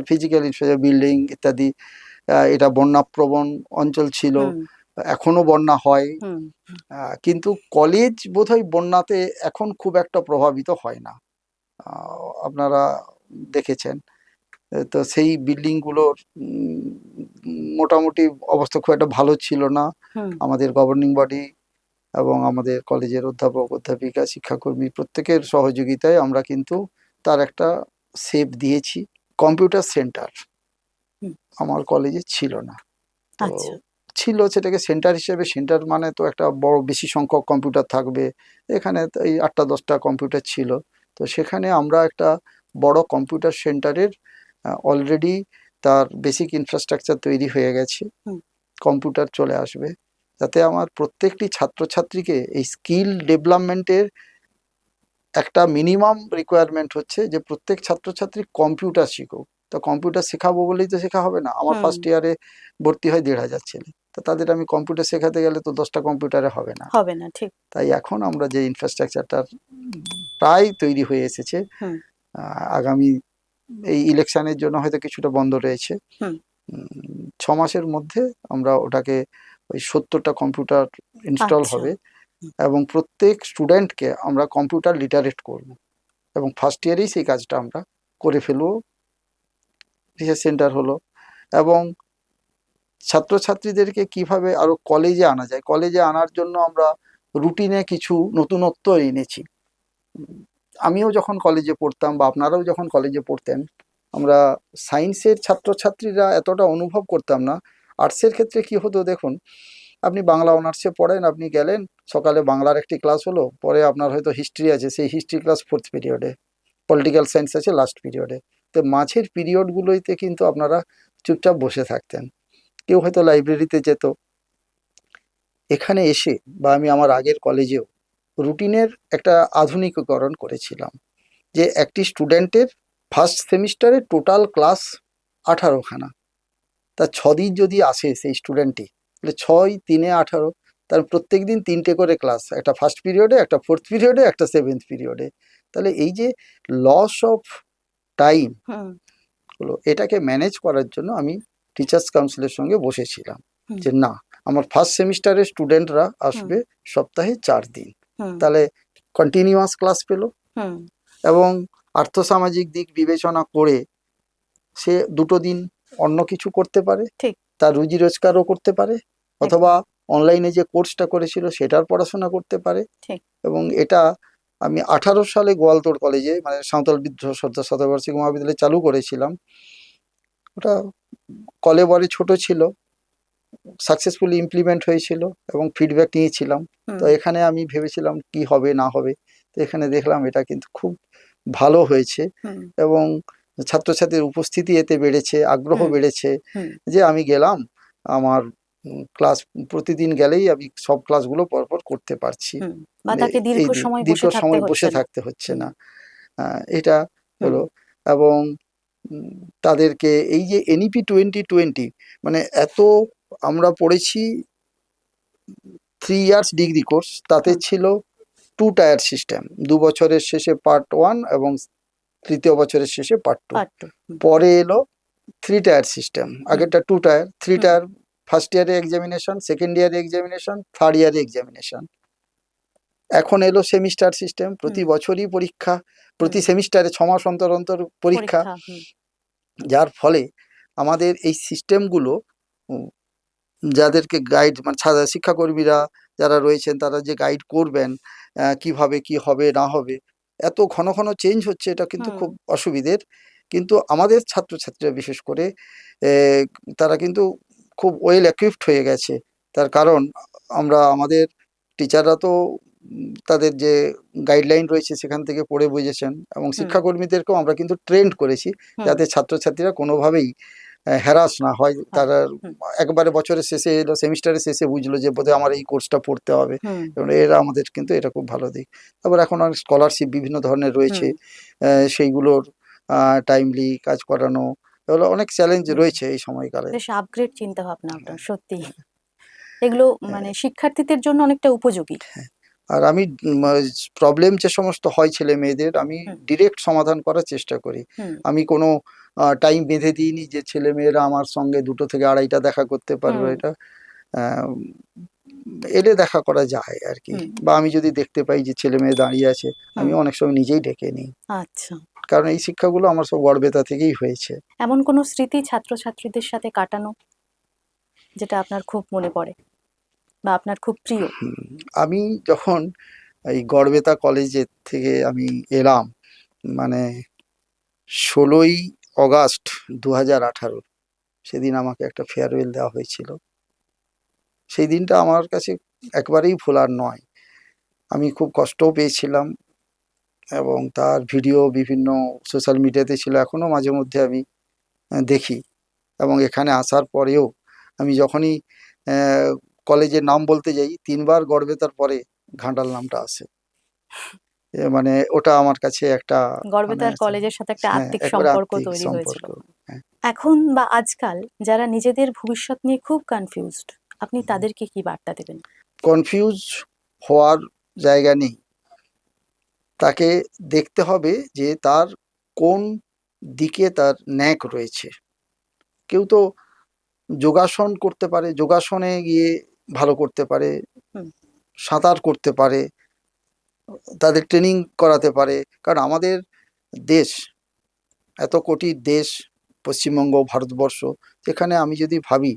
বিল্ডিং ইত্যাদি। এটা বন্যাপ্রবণ অঞ্চল ছিল, এখনো বন্যা হয়, কিন্তু কলেজ বোধহয় বন্যাতে এখন খুব একটা প্রভাবিত হয় না, আপনারা দেখেছেন। তো সেই বিল্ডিংগুলোর মোটামুটি অবস্থা খুব একটা ভালো ছিল না। আমাদের গভর্নিং বডি এবং আমাদের কলেজের অধ্যাপক অধ্যাপিকা শিক্ষাকর্মী প্রত্যেকের সহযোগিতায় আমরা কিন্তু তার একটা সেভ দিয়েছি। কম্পিউটার সেন্টার আমার কলেজে ছিল না, তো ছিল সেটাকে সেন্টার হিসেবে, সেন্টার মানে তো একটা বড় বেশি সংখ্যক কম্পিউটার থাকবে, এখানে এই 8টা 10টা কম্পিউটার ছিল। তো সেখানে আমরা একটা বড় কম্পিউটার সেন্টারের অলরেডি তার বেসিক ইনফ্রাস্ট্রাকচার তৈরি হয়ে গেছে, কম্পিউটার চলে আসবে, যাতে আমার প্রত্যেকটি ছাত্রছাত্রীকে এই স্কিল ডেভেলপমেন্টের একটা মিনিমাম রিকোয়ারমেন্ট হচ্ছে যে প্রত্যেক ছাত্রছাত্রী কম্পিউটার শিখুক। তো কম্পিউটার শেখাবো বলেই তো শেখা হবে না। আমার ফার্স্ট ইয়ারে ভর্তি হয় 1,500 ছেলে, তো তাদের আমি কম্পিউটার শেখাতে গেলে তো 10টা কম্পিউটারে হবে না। ঠিক। তাই এখন আমরা যে ইনফ্রাস্ট্রাকচারটা প্রায় তৈরি হয়ে এসেছে, আগামী এই ইলেকশনের জন্য হয়তো কিছুটা বন্ধ রয়েছে, 6 মাসের মধ্যে আমরা ওটাকে ওই 70টা কম্পিউটার ইনস্টল হবে, এবং প্রত্যেক স্টুডেন্টকে আমরা কম্পিউটার লিটারেট করব, এবং ফার্স্ট ইয়ারেই সেই কাজটা আমরা করে ফেলবো। রিসার্চ সেন্টার হলো, এবং ছাত্রছাত্রীদেরকে কিভাবে আরো কলেজে আনা যায়, কলেজে আনার জন্য আমরা রুটিনে কিছু নতুনত্ব এনেছি। আমিও যখন কলেজে পড়তাম বা আপনারাও যখন কলেজে পড়তেন, আমরা সায়েন্সের ছাত্রছাত্রীরা এতটা অনুভব করতাম না। আর্টসের ক্ষেত্রে কি হতো দেখুন, আপনি বাংলা অনার্সে পড়েন, আপনি গেলেন, সকালে বাংলার একটি ক্লাস হলো, পরে আপনার হয়তো হিস্ট্রি আছে, সেই হিস্ট্রি ক্লাস 4th পিরিয়ডে, পলিটিক্যাল সায়েন্স আছে লাস্ট পিরিয়ডে। তো মাঝের পিরিয়ডগুলোতে কিন্তু আপনারা চুপচাপ বসে থাকতেন, কেউ হয়তো লাইব্রেরিতে যেত। এখানে এসে বা আমি আমার আগের কলেজেও রুটিনের একটা আধুনিকীকরণ করেছিলাম, যে একটি স্টুডেন্টের ফার্স্ট সেমিস্টারে টোটাল ক্লাস 18খানা, তা 6 দিন যদি আসে সেই স্টুডেন্টটি, তাহলে 6 3 18, তার প্রত্যেক দিন 3টে করে ক্লাস, একটা ফার্স্ট পিরিয়ডে, একটা 4th পিরিয়ডে, একটা 7th পিরিয়ডে। তাহলে এই যে লস অফ টাইম হলো, এটাকে ম্যানেজ করার জন্য আমি টিচার্স কাউন্সিলের সঙ্গে বসেছিলাম, যে না, আমার ফার্স্ট সেমিস্টারের স্টুডেন্টরা আসবে সপ্তাহে 4 দিন, তাহলে কন্টিনিউয়াস ক্লাস পেল, এবং আর্থসামাজিক দিক বিবেচনা করে সে 2টো দিন অন্য কিছু করতে পারে, তার রুজি রোজগারও করতে পারে, অথবা অনলাইনে যে কোর্সটা করেছিল সেটার পড়াশোনা করতে পারে। এবং এটা আমি 18 সালে গোয়ালতোড় কলেজে, মানে সাঁওতাল বিদ্রোহ শতবার্ষিক মহাবিদ্যালয়ে চালু করেছিলাম। ওটা কলেবরে ছোট ছিল, সাকসেসফুলি ইমপ্লিমেন্ট হয়েছিল এবং ফিডব্যাক নিয়েছিলাম। তো এখানে আমি ভেবেছিলাম কি হবে না হবে, তো এখানে দেখলাম এটা কিন্তু খুব ভালো হয়েছে এবং ছাত্রছাত্রীর উপস্থিতি এতে বেড়েছে, আগ্রহ বেড়েছে। যে আমি গেলাম, আমার ক্লাস প্রতিদিন গেলেই আমি সব ক্লাসগুলো পরপর করতে পারছি, এই দীর্ঘ সময় বসে থাকতে হচ্ছে না। এটা হলো। এবং তাদেরকে এই যে এনইপি 2020 মানে এত আমরা পড়েছি 3 ইয়ার্স ডিগ্রি কোর্স, তাতে ছিল 2 টায়ার সিস্টেম, 2 বছরের শেষে পার্ট 1 এবং তৃতীয় বছরের শেষে পার্ট 2। পরে এলো 3 টায়ার সিস্টেম, আগেরটা 2 টায়ার। 3 টায়ার ফার্স্ট ইয়ারে এক্সামিনেশন, সেকেন্ড ইয়ারে এক্সামিনেশন, থার্ড ইয়ারে এক্সামিনেশন। এখন এলো সেমিস্টার সিস্টেম, প্রতি বছরই পরীক্ষা, প্রতি সেমিস্টারে 6 মাস অন্তর অন্তর পরীক্ষা। যার ফলে আমাদের এই সিস্টেমগুলো যাদেরকে গাইড মানে শিক্ষাকর্মীরা যারা রয়েছেন তারা যে গাইড করবেন কিভাবে কি হবে না হবে, এত ঘন ঘন চেঞ্জ হচ্ছে, এটা কিন্তু খুব অসুবিধের। কিন্তু আমাদের ছাত্রছাত্রীরা বিশেষ করে তারা কিন্তু খুব ওয়েল ইকুইপড হয়ে গেছে। তার কারণ আমরা আমাদের টিচাররা তো তাদের যে গাইডলাইন রয়েছে সেখান থেকে পড়ে বুঝেছেন, এবং শিক্ষাকর্মীদেরকেও আমরা কিন্তু ট্রেন্ড করেছি যাতে ছাত্রছাত্রীরা কোনোভাবেই হ্যারাস না হয়। তারা একবারে বছরের শেষে এলো, সেমিস্টারের শেষে বুঝলো যে বোধহয় আমার এই কোর্সটা পড়তে হবে, এবং এরা আমাদের কিন্তু এটা খুব ভালো দিক। তারপর এখন অনেক স্কলারশিপ বিভিন্ন ধরনের রয়েছে, সেইগুলোর টাইমলি কাজ করানো, এগুলো অনেক চ্যালেঞ্জ রয়েছে এই সময়কালে। বেশ আপগ্রেড চিন্তা ভাবনা আপনার, সত্যি এগুলো মানে শিক্ষার্থীদের জন্য অনেকটা উপযোগী। আর আমি প্রবলেম যে সমস্ত হয় ছেলে মেয়েদের, আমি ডিরেক্ট সমাধান করার চেষ্টা করি। আমি কোনো টাইম বেঁধে দিইনি যে ছেলে মেয়েরা আমার সঙ্গে 2টো থেকে 2:30টা দেখা করতে পারবে। এটা এলে দেখা করা যায় আর কি, বা আমি যদি দেখতে পাই যে ছেলে মেয়ে দাঁড়িয়ে আছে, আমি অনেক সময় নিজেই ডেকে নিই। আচ্ছা, কারণ এই শিক্ষাগুলো আমার সব গড়বেতা থেকেই হয়েছে। এমন কোনো স্মৃতি ছাত্রছাত্রীদের সাথে কাটানো যেটা আপনার খুব মনে পড়ে বা আপনার খুব প্রিয়? আমি যখন এই গড়বেতা কলেজে থেকে আমি এলাম, মানে 16ই অগাস্ট 2018, সেদিন আমাকে একটা ফেয়ারওয়েল দেওয়া হয়েছিল। সেই দিনটা আমার কাছে একবারেই ভোলার নয়। আমি খুব কষ্টও পেয়েছিলাম এবং তার ভিডিও বিভিন্ন সোশ্যাল মিডিয়াতে ছিল, এখনও মাঝে মধ্যে আমি দেখি। এবং এখানে আসার পরেও আমি যখনই কলেজের নাম বলতে যাই 3বার গড়বেতার পরে ঘাটাল নামটা আসে। মানে ওটা আমার কাছে একটা গড়বেতার কলেজের সাথে একটা আত্মিক সম্পর্ক তৈরি হয়েছিল। এখন বা আজকাল যারা নিজেদের ভবিষ্যৎ নিয়ে খুব কনফিউজড, আপনি তাদেরকে কি বার্তা দেবেন? কনফিউজ হওয়ার জায়গা নেই, তাকে দেখতে হবে যে তার কোন দিকে তার ন্যাক রয়েছে। কেউ তো যোগাসন করতে পারে, যোগাসনে গিয়ে ভালো করতে পারে, সাঁতার করতে পারে, তাদের ট্রেনিং করাতে পারে। কারণ আমাদের দেশ, এত কোটি দেশ পশ্চিমবঙ্গ, ভারতবর্ষ, যেখানে আমি যদি ভাবি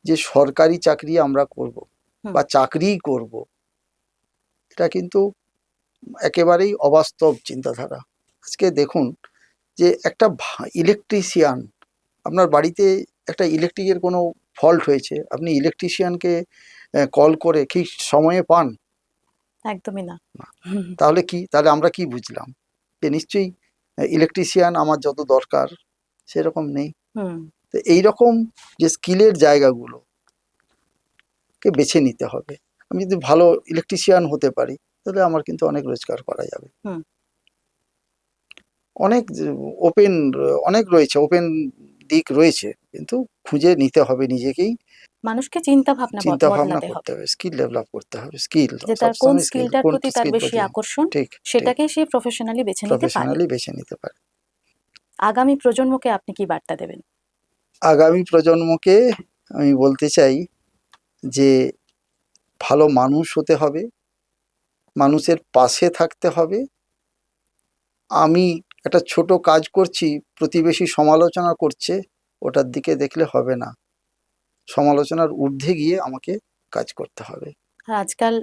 যে সরকারি চাকরি আমরা করব বা চাকরিই করব, এটা কিন্তু একেবারেই অবাস্তব চিন্তাধারা। আজকে দেখুন যে একটা ইলেকট্রিশিয়ান, আপনার বাড়িতে একটা ইলেকট্রিকের কোনো ফল্ট হয়েছে, আপনি ইলেকট্রিশিয়ানকে কল করে কি সময়ে পান? একদমই না। তাহলে কি, তাহলে আমরা কি বুঝলাম যে নিশ্চয়ই ইলেকট্রিশিয়ান আমার যত দরকার সেরকম নেই। তো এইরকম যে স্কিলের জায়গাগুলো কে বেছে নিতে হবে। আমি যদি ভালো ইলেকট্রিশিয়ান হতে পারি তাহলে আমার কিন্তু অনেক রোজগার করা যাবে। অনেক ওপেন, অনেক রয়েছে, ওপেন দিক রয়েছে, কিন্তু খুঁজে নিতে হবে নিজেকেই। মানুষকে চিন্তা ভাবনা করতে হবে, স্কিল ডেভেলপ করতে হবে। স্কিল, যে তার কোন স্কিলটার প্রতি তার বেশি আকর্ষণ, সেটাকে সে প্রফেশনালি বেছে নিতে পারে। আগামী প্রজন্মকে আপনি কি বার্তা দেবেন? আগামী প্রজন্মকে আমি বলতে চাই যে ভালো মানুষ হতে হবে, মানুষের পাশে থাকতে হবে। আমি একটা ছোট কাজ করছি, প্রতিবেশী সমালোচনা করছে, ওটার দিকে দেখলে হবে না, সমালোচনার ঊর্ধ্বে গিয়ে আমাকে কাজ করতে হবে। আজকাল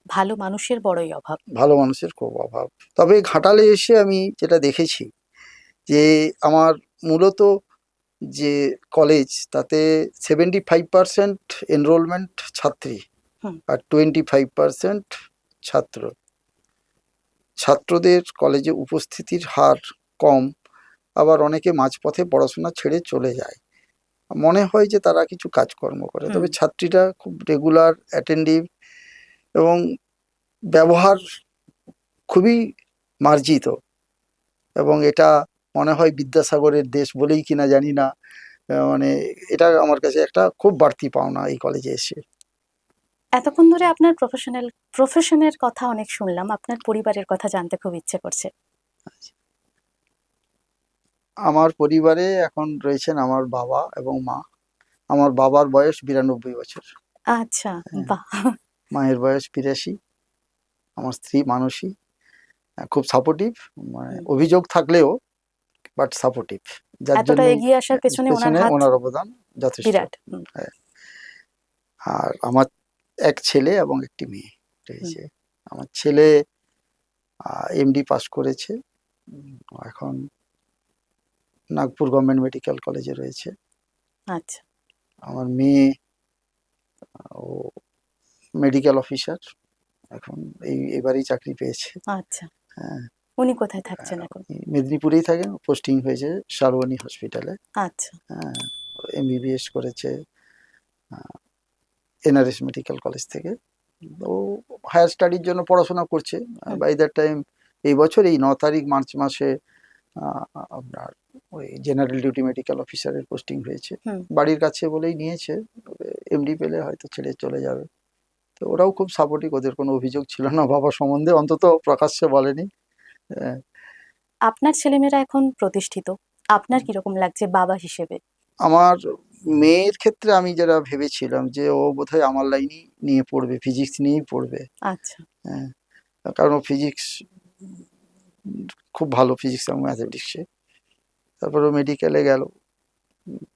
ভালো মানুষের বড়ই অভাব, ভালো মানুষের খুব অভাব। তবে ঘাটালে এসে আমি যেটা দেখেছি যে আমার মূলত যে কলেজ, তাতে 75% এনরোলমেন্ট ছাত্রী আর 25% ছাত্র। ছাত্রদের কলেজে উপস্থিতির হার কম, আবার অনেকে মাঝপথে পড়াশোনা ছেড়ে চলে যায়, মনে হয় যে তারা কিছু কাজকর্ম করে। তবে ছাত্রীরা খুব রেগুলার, অ্যাটেন্টিভ এবং ব্যবহার খুবই মার্জিত, এবং এটা মনে হয় বিদ্যাসাগরের দেশ বলেই কিনা জানি না, মানে এটা আমার কাছে একটা খুব বাড়তি পাওনা এই কলেজে এসে। এতক্ষণ ধরে আপনার প্রফেশনের কথা অনেক শুনলাম, আপনার পরিবারের কথা জানতে খুব ইচ্ছে করছে। আমার পরিবারে এখন রয়েছেন আমার বাবা এবং মা। আমার বাবার বয়স 92 বছর। আচ্ছা, বাহ। মায়ের বয়স 82। আমার স্ত্রী মানসী, খুব সাপোর্টিভ, মানে অভিযোগ থাকলেও বাট সাপোর্টিভ, যার জন্য এগিয়ে আসার পেছনে ওনার অবদান যথেষ্ট। আর আমার এক ছেলে এবং একটি মেয়ে রয়েছে। আমার ছেলে এমডি পাস করেছে, এখন নাগপুর গভর্নমেন্ট মেডিকেল কলেজে রয়েছে। আচ্ছা। আমার মেয়ে ও মেডিকেল অফিসার, এখন এবারেই চাকরি পেয়েছে। আচ্ছা। হ্যাঁ। উনি কোথায় থাকছেন এখন? মেদিনীপুরেই থাকেন, পোস্টিং হয়েছে শালবনী হসপিটালে। আচ্ছা। হ্যাঁ, এমবিবিএস করেছে এনআরএস মেডিকেল কলেজ থেকে। ও হায়ার স্টাডির জন্য পড়াশোনা করছে। বাই দ্যাট টাইম এই বছর এই 9 তারিখ মার্চ মাসে আপনার ওই জেনারেল ডিউটি মেডিকেল অফিসারের পোস্টিং হয়েছে। বাড়ির কাছে বলেই নিয়েছে, এমডি পেলে হয়তো ছেড়ে চলে যাবে। তো ওরাও খুব সাপোর্টিভ, ওদের কোনো অভিযোগ ছিল না বাবা সম্বন্ধে, অন্তত প্রকাশ্যে বলেনি। আপনার ছেলেমেয়েরা এখন প্রতিষ্ঠিত, আপনার কিরকম লাগছে বাবা হিসেবে? আমার মেয়ের ক্ষেত্রে আমি যেটা ভেবেছিলাম যে ও বোধহয় আমার লাইনই নিয়ে পড়বে, ফিজিক্স নিয়েই পড়বে। আচ্ছা। হ্যাঁ, কারণ ফিজিক্স খুব ভালো, ফিজিক্স এবং ম্যাথমেটিক্সে। তারপরে মেডিকেলে গেল,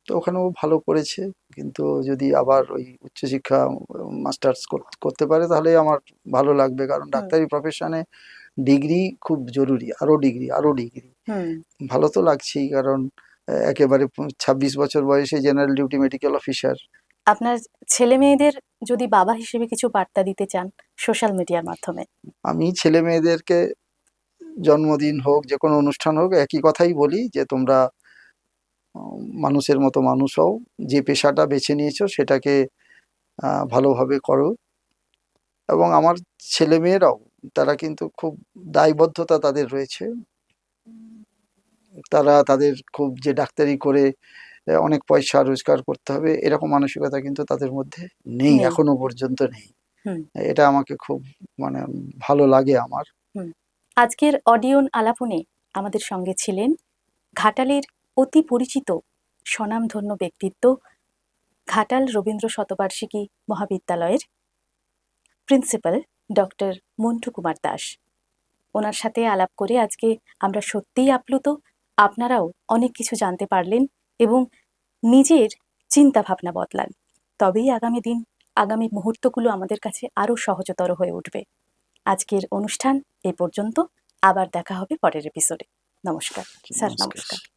তো ওখানেও ভালো করেছে, কিন্তু যদি আবার ওই উচ্চশিক্ষা মাস্টার্স করতে পারে তাহলে আমার ভালো লাগবে, কারণ ডাক্তারি প্রফেশনে ডিগ্রি খুব জরুরি, আরো ডিগ্রি। ভালো তো লাগছেই, কারণ একেবারে 26 বছর বয়সে জেনারেল ডিউটি মেডিকেল অফিসার। আপনার ছেলে মেয়েদের যদি বাবা হিসেবে কিছু বার্তা দিতে চান সোশ্যাল মিডিয়ার মাধ্যমে? আমি ছেলে মেয়েদেরকে জন্মদিন হোক, যে কোনো অনুষ্ঠান হোক, একই কথাই বলি যে তোমরা মানুষের মতো মানুষ হও, যে পেশাটা বেছে নিয়েছো সেটাকে ভালোভাবে করো। এবং আমার ছেলে মেয়েরাও, তারা কিন্তু খুব দায়বদ্ধতা তাদের রয়েছে, তারা তাদের খুব যে ডাক্তারি করে অনেক পয়সা রোজগার করতে হবে এরকম মানসিকতা কিন্তু তাদের মধ্যে নেই, এখনো পর্যন্ত নেই। এটা আমাকে খুব মানে ভালো লাগে আমার। আজকের অডিয়ন আলাপনে আমাদের সঙ্গে ছিলেন ঘাটালের অতি পরিচিত স্বনামধন্য ব্যক্তিত্ব, ঘাটাল রবীন্দ্র শতবার্ষিকী মহাবিদ্যালয়ের প্রিন্সিপাল ডক্টর মন্টু কুমার দাস। ওনার সাথে আলাপ করে আজকে আমরা সত্যিই আপ্লুত। আপনারাও অনেক কিছু জানতে পারলেন এবং নিজের চিন্তা ভাবনা বদলান, তবেই আগামী দিন, আগামী মুহূর্তগুলো আমাদের কাছে আরো সহজতর হয়ে উঠবে। আজকের অনুষ্ঠান এই পর্যন্ত, আবার দেখা হবে পরের এপিসোডে। নমস্কার স্যার। নমস্কার।